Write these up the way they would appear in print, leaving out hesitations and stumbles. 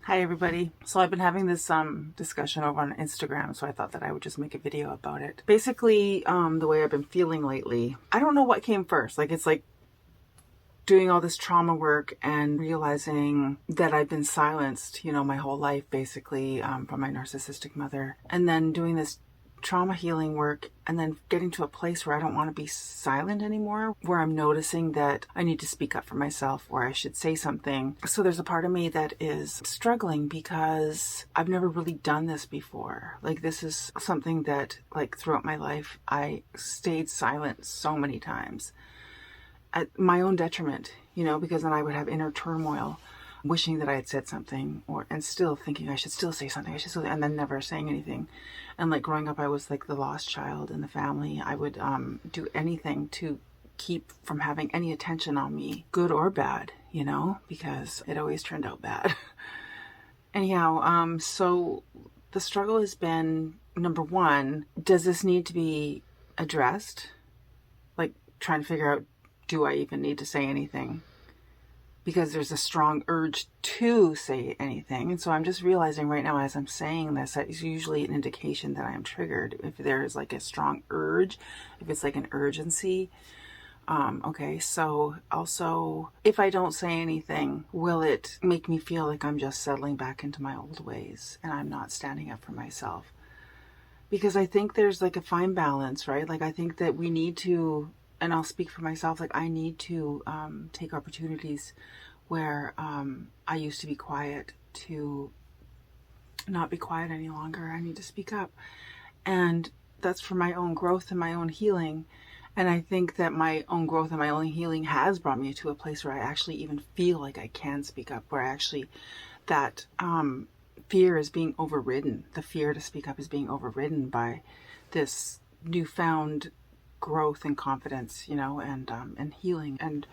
Hi everybody. So I've been having this discussion over on Instagram, so I thought that I would just make a video about it. Basically, the way I've been feeling lately, I don't know what came first. It's like doing all this trauma work and realizing that I've been silenced, my whole life basically, from my narcissistic mother. And then doing this trauma healing work and then getting to a place where I don't want to be silent anymore, where I'm noticing that I need to speak up for myself, or I should say something. So there's a part of me that is struggling because I've never really done this before. This is something that throughout my life, I stayed silent so many times at my own detriment, because then I would have inner turmoil, wishing that I had said something, and still thinking I should still say something, and then never saying anything. And growing up, I was the lost child in the family. I would do anything to keep from having any attention on me, good or bad, because it always turned out bad. Anyhow, so the struggle has been, number one, does this need to be addressed? Trying to figure out, do I even need to say anything? Because there's a strong urge to say anything. And so I'm just realizing right now as I'm saying this, that is usually an indication that I am triggered. If there's a strong urge, if it's an urgency. Okay, so also, if I don't say anything, will it make me feel like I'm just settling back into my old ways and I'm not standing up for myself? Because I think there's a fine balance, right? I think that we need to, and I'll speak for myself, I need to take opportunities where I used to be quiet to not be quiet any longer. I need to speak up. And that's for my own growth and my own healing. And I think that my own growth and my own healing has brought me to a place where I actually even feel like I can speak up, where that fear is being overridden. The fear to speak up is being overridden by this newfound growth and confidence, and healing, and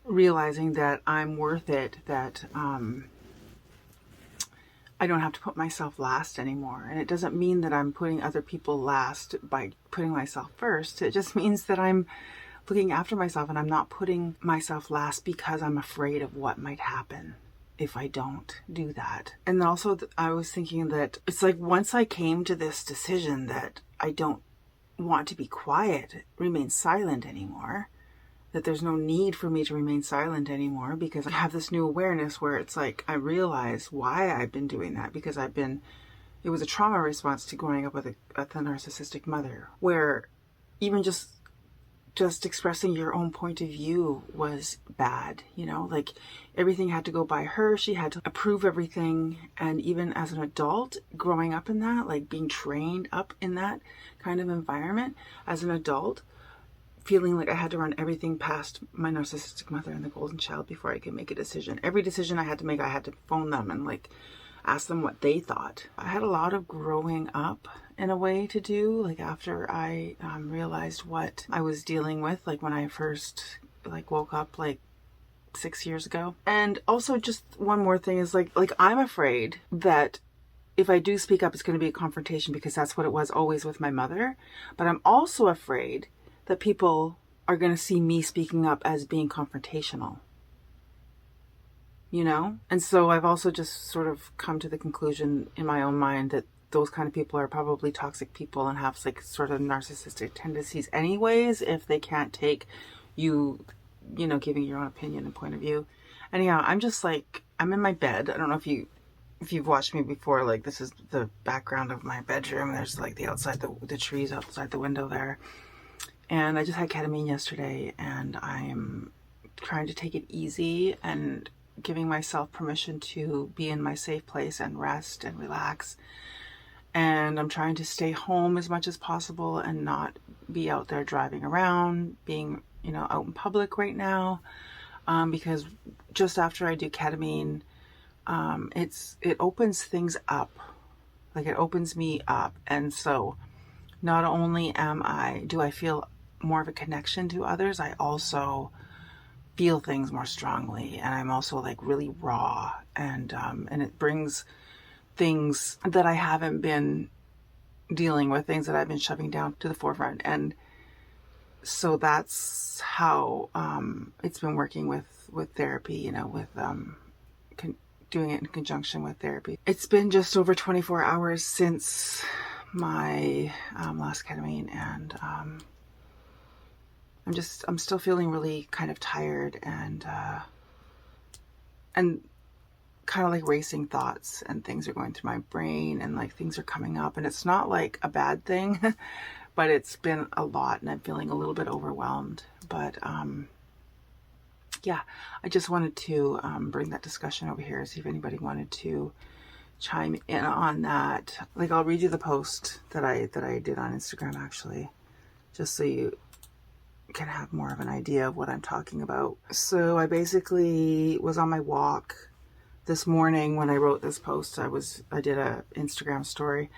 realizing that I'm worth it, that I don't have to put myself last anymore. And it doesn't mean that I'm putting other people last by putting myself first. It just means that I'm looking after myself and I'm not putting myself last because I'm afraid of what might happen if I don't do that. And also I was thinking that it's once I came to this decision that I don't want to be quiet, remain silent anymore, that there's no need for me to remain silent anymore, because I have this new awareness where it's I realize why I've been doing that, because it was a trauma response to growing up with a narcissistic mother, where even just expressing your own point of view was bad, everything had to go by her. She had to approve everything. And even as an adult, growing up in that, being trained up in that kind of environment as an adult, feeling like I had to run everything past my narcissistic mother and the golden child before I could make a decision. Every decision I had to make, I had to phone them and ask them what they thought. I had a lot of growing up in a way to do, after I realized what I was dealing with, when I first woke up 6 years ago. And also, just one more thing is I'm afraid that if I do speak up, it's going to be a confrontation, because that's what it was always with my mother. But I'm also afraid that people are going to see me speaking up as being confrontational. And so I've also just sort of come to the conclusion in my own mind that those kind of people are probably toxic people and have sort of narcissistic tendencies anyways, if they can't take you, giving your own opinion and point of view. Anyhow, I'm just I'm in my bed. I don't know if you've watched me before, this is the background of my bedroom. There's the outside, the trees outside the window there. And I just had ketamine yesterday, and I'm trying to take it easy and giving myself permission to be in my safe place and rest and relax. And I'm trying to stay home as much as possible and not be out there driving around, being, out in public right now. Because just after I do ketamine, it opens things up. It opens me up. And so not only do I feel more of a connection to others, I also feel things more strongly, and I'm also really raw, and it brings things that I haven't been dealing with, things that I've been shoving down to the forefront. And so that's how it's been working with therapy, with doing it in conjunction with therapy. It's been just over 24 hours since my last ketamine, and I'm still feeling really kind of tired and kind of like racing thoughts, and things are going through my brain, and like things are coming up, and it's not like a bad thing, but it's been a lot, and I'm feeling a little bit overwhelmed. But yeah, I just wanted to bring that discussion over here, see if anybody wanted to chime in on that. Like, I'll read you the post that I did on Instagram, actually, just so you can have more of an idea of what I'm talking about. So I basically was on my walk this morning when I wrote this post. I did a Instagram story,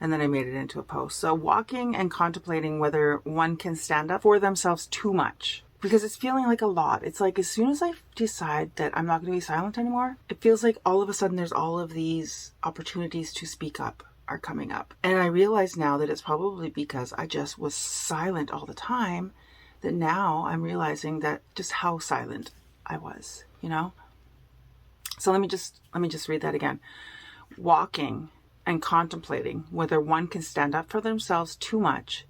and then I made it into a post. So walking and contemplating whether one can stand up for themselves too much, because it's feeling like a lot. It's like as soon as I decide that I'm not going to be silent anymore, it feels like all of a sudden there's all of these opportunities to speak up are coming up. And I realize now that it's probably because I just was silent all the time, that now I'm realizing that just how silent I was, you know? So let me just read that again. Walking and contemplating whether one can stand up for themselves too much.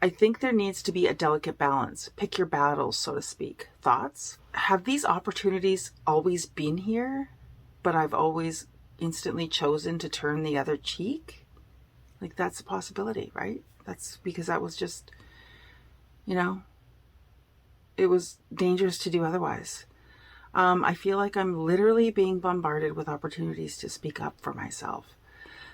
I think there needs to be a delicate balance. Pick your battles, so to speak. Thoughts? Have these opportunities always been here, but I've always instantly chosen to turn the other cheek? Like, that's a possibility, right? That's because that was just, you know, it was dangerous to do otherwise. I feel like I'm literally being bombarded with opportunities to speak up for myself.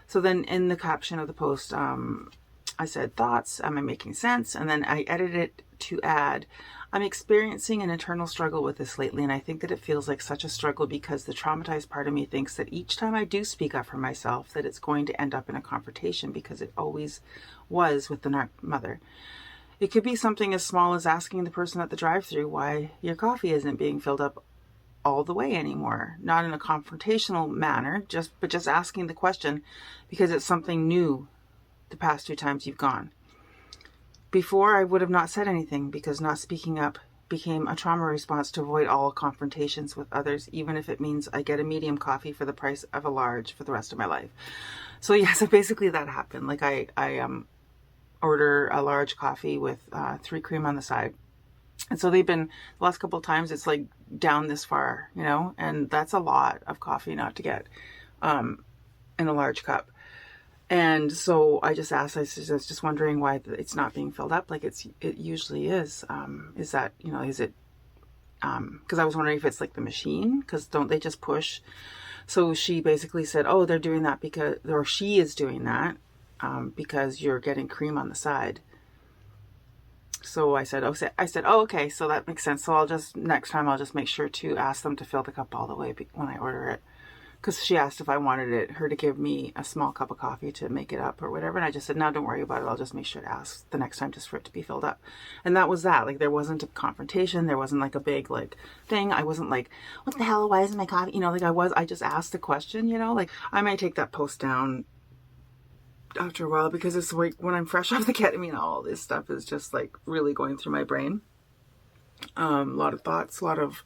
So then in the caption of the post, I said, thoughts, am I making sense? And then I edited it to add, I'm experiencing an internal struggle with this lately, and I think that it feels like such a struggle because the traumatized part of me thinks that each time I do speak up for myself, that it's going to end up in a confrontation, because it always was with the mother. It could be something as small as asking the person at the drive-thru why your coffee isn't being filled up all the way anymore, not in a confrontational manner, but just asking the question because it's something new the past 2 times you've gone. Before, I would have not said anything because not speaking up became a trauma response to avoid all confrontations with others, even if it means I get a medium coffee for the price of a large for the rest of my life. So yeah, so basically that happened. Like I order a large coffee with 3 cream on the side. And so they've been, the last couple of times, it's like down this far, you know, and that's a lot of coffee not to get in a large cup. And so I just asked, I was just wondering why it's not being filled up like it usually is. Is that, you know, is it, because I was wondering if it's like the machine, because don't they just push? So she basically said, oh, they're doing that because, or she is doing that because you're getting cream on the side. So I said, oh, okay, so that makes sense. So next time I'll just make sure to ask them to fill the cup all the way when I order it. Because she asked if I wanted her to give me a small cup of coffee to make it up or whatever. And I just said, no, don't worry about it. I'll just make sure to ask the next time just for it to be filled up. And that was that. Like, there wasn't a confrontation. There wasn't like a big like thing. I wasn't like, what the hell? Why isn't my coffee? You know, like I just asked the question, you know, like I might take that post down after a while because it's like when I'm fresh off the ketamine, all this stuff is just like really going through my brain. A lot of thoughts, a lot of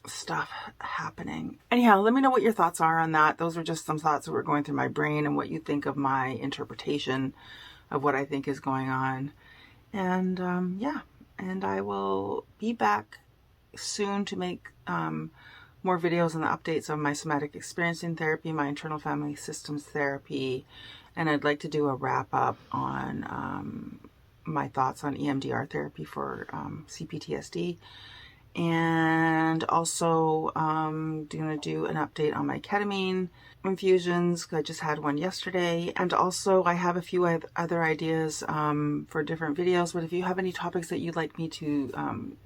stuff happening. Anyhow, let me know what your thoughts are on that. Those are just some thoughts that were going through my brain and what you think of my interpretation of what I think is going on. And yeah, and I will be back soon to make more videos on the updates of my somatic experiencing therapy, my internal family systems therapy, and I'd like to do a wrap up on my thoughts on EMDR therapy for CPTSD. And also going to do an update on my ketamine infusions. I just had one yesterday. And also I have a few other ideas for different videos. But if you have any topics that you'd like me to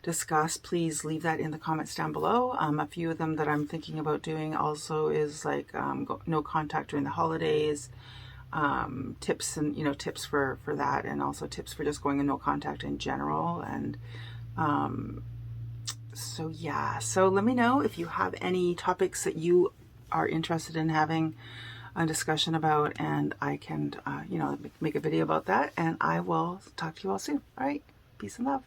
discuss, please leave that in the comments down below. A few of them that I'm thinking about doing also is like no contact during the holidays, tips and, you know, tips for that, and also tips for just going in no contact in general. And so yeah, so let me know if you have any topics that you are interested in having a discussion about, and I can, you know, make a video about that, and I will talk to you all soon. All right, peace and love.